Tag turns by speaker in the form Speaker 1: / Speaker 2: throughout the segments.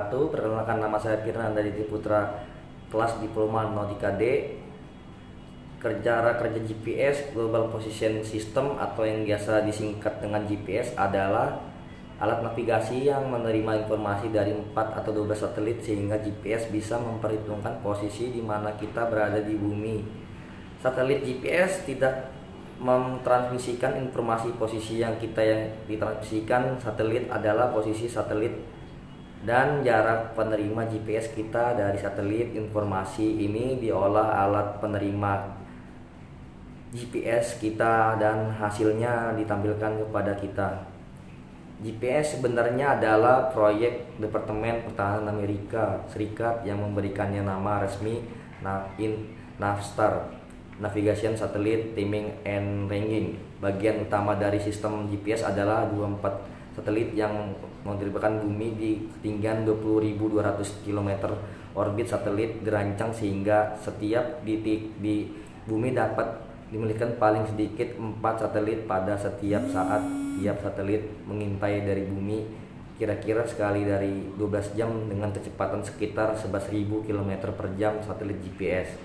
Speaker 1: wabarakatuh. Perkenalkan, nama saya Firnan dari Putra, kelas Diploma Nautika D. Cara kerja GPS Global Position System atau yang biasa disingkat dengan GPS adalah alat navigasi yang menerima informasi dari 4 atau 12 satelit, sehingga GPS bisa memperhitungkan posisi di mana kita berada di bumi. Satelit GPS tidak mentransmisikan informasi posisi yang ditransmisikan satelit adalah posisi satelit dan jarak penerima GPS kita dari satelit. Informasi ini diolah alat penerima GPS kita dan hasilnya ditampilkan kepada kita. GPS sebenarnya adalah proyek Departemen Pertahanan Amerika Serikat yang memberikannya nama resmi Navstar, Navigation Satellite Timing and Ranging. Bagian utama dari sistem GPS adalah 24 satelit yang menerbangkan bumi di ketinggian 20.200 km. Orbit satelit dirancang sehingga setiap titik di bumi dapat dimiliki paling sedikit 4 satelit pada setiap saat. Tiap satelit mengintai dari bumi kira-kira sekali dari 12 jam dengan kecepatan sekitar 11.000 km per jam. Satelit GPS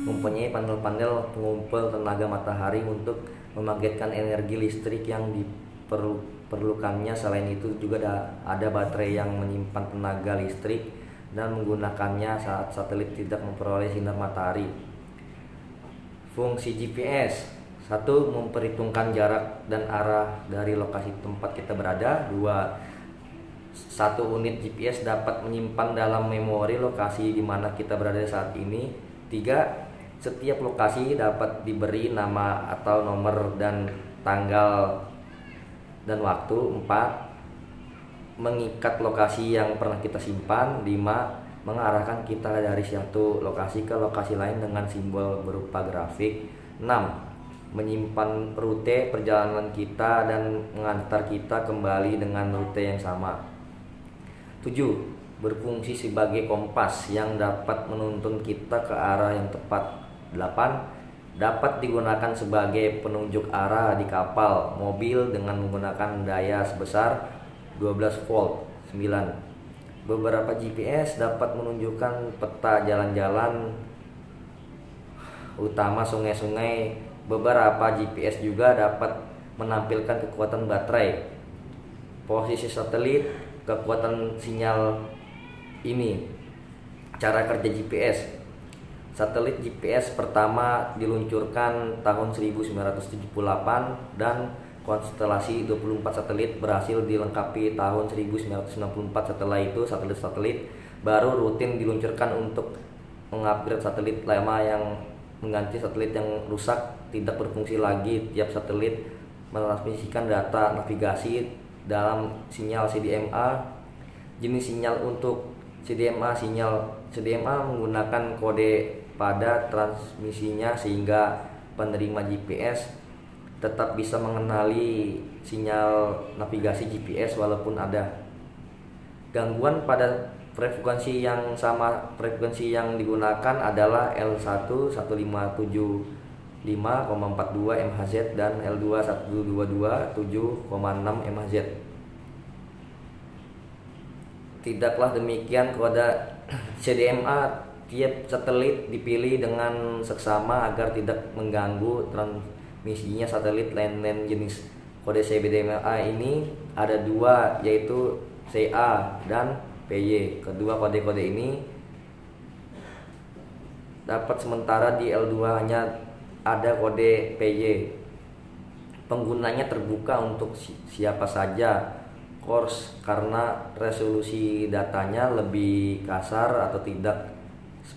Speaker 1: mempunyai panel-panel pengumpul tenaga matahari untuk membangkitkan energi listrik yang diperlukannya. Selain itu juga ada baterai yang menyimpan tenaga listrik dan menggunakannya saat satelit tidak memperoleh sinar matahari. Fungsi GPS: 1. Memperhitungkan jarak dan arah dari lokasi tempat kita berada. 2. Satu unit GPS dapat menyimpan dalam memori lokasi di mana kita berada saat ini. 3. Setiap lokasi dapat diberi nama atau nomor dan tanggal dan waktu. 4. Mengikat lokasi yang pernah kita simpan. 5. Mengarahkan kita dari satu lokasi ke lokasi lain dengan simbol berupa grafik. 6. Menyimpan rute perjalanan kita dan mengantar kita kembali dengan rute yang sama. 7. Berfungsi sebagai kompas yang dapat menuntun kita ke arah yang tepat. 8. Dapat digunakan sebagai penunjuk arah di kapal, mobil dengan menggunakan daya sebesar 12 volt. 9. Beberapa GPS dapat menunjukkan peta jalan-jalan utama sungai-sungai. Beberapa GPS juga dapat menampilkan kekuatan baterai, posisi satelit, kekuatan sinyal ini. Cara kerja GPS. Satelit GPS pertama diluncurkan tahun 1978 dan konstelasi 24 satelit berhasil dilengkapi tahun 1994. Setelah itu satelit-satelit baru rutin diluncurkan untuk mengupgrade satelit lama yang mengganti satelit yang rusak tidak berfungsi lagi. Tiap satelit mentransmisikan data navigasi dalam sinyal CDMA. Jenis sinyal untuk sinyal CDMA menggunakan kode pada transmisinya sehingga penerima GPS tetap bisa mengenali sinyal navigasi GPS walaupun ada gangguan pada frekuensi yang sama. Frekuensi yang digunakan adalah L1 1575,42 MHz dan L2 1227,6 MHz. Tidaklah demikian, kode CDMA tiap satelit dipilih dengan seksama agar tidak mengganggu transmisinya satelit lain-lain. Jenis kode CDMA ini ada dua, yaitu CA dan PY. Kedua kode-kode ini dapat sementara di L2 hanya ada kode PY. Penggunanya terbuka untuk siapa saja. Course karena resolusi datanya lebih kasar atau tidak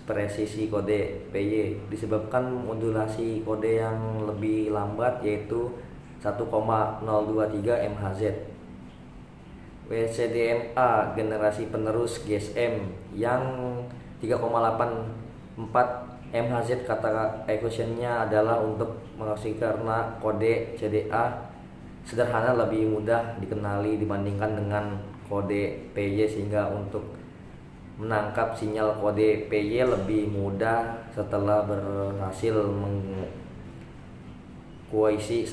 Speaker 1: presisi kode PY disebabkan modulasi kode yang lebih lambat, yaitu 1,023 MHz. WCDMA generasi penerus GSM yang 3,84 MHz. Kata equationnya adalah untuk mengatasi karena kode CDA sederhana lebih mudah dikenali dibandingkan dengan kode PY, sehingga untuk menangkap sinyal kode PY lebih mudah setelah berhasil mengkuasai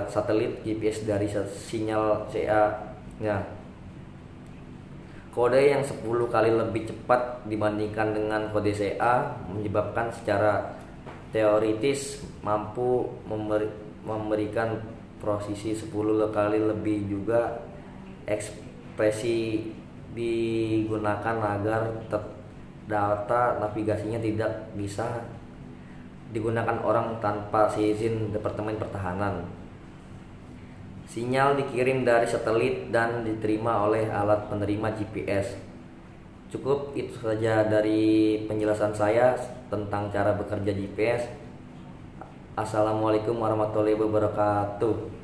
Speaker 1: satelit GPS dari sinyal CA-nya. Kode yang 10 kali lebih cepat dibandingkan dengan kode CA menyebabkan secara teoritis mampu memberikan posisi 10 kali lebih. Juga ekspresi digunakan agar data navigasinya tidak bisa digunakan orang tanpa seizin Departemen Pertahanan. Sinyal dikirim dari satelit dan diterima oleh alat penerima GPS. Cukup itu saja dari penjelasan saya tentang cara bekerja GPS. Assalamualaikum warahmatullahi wabarakatuh.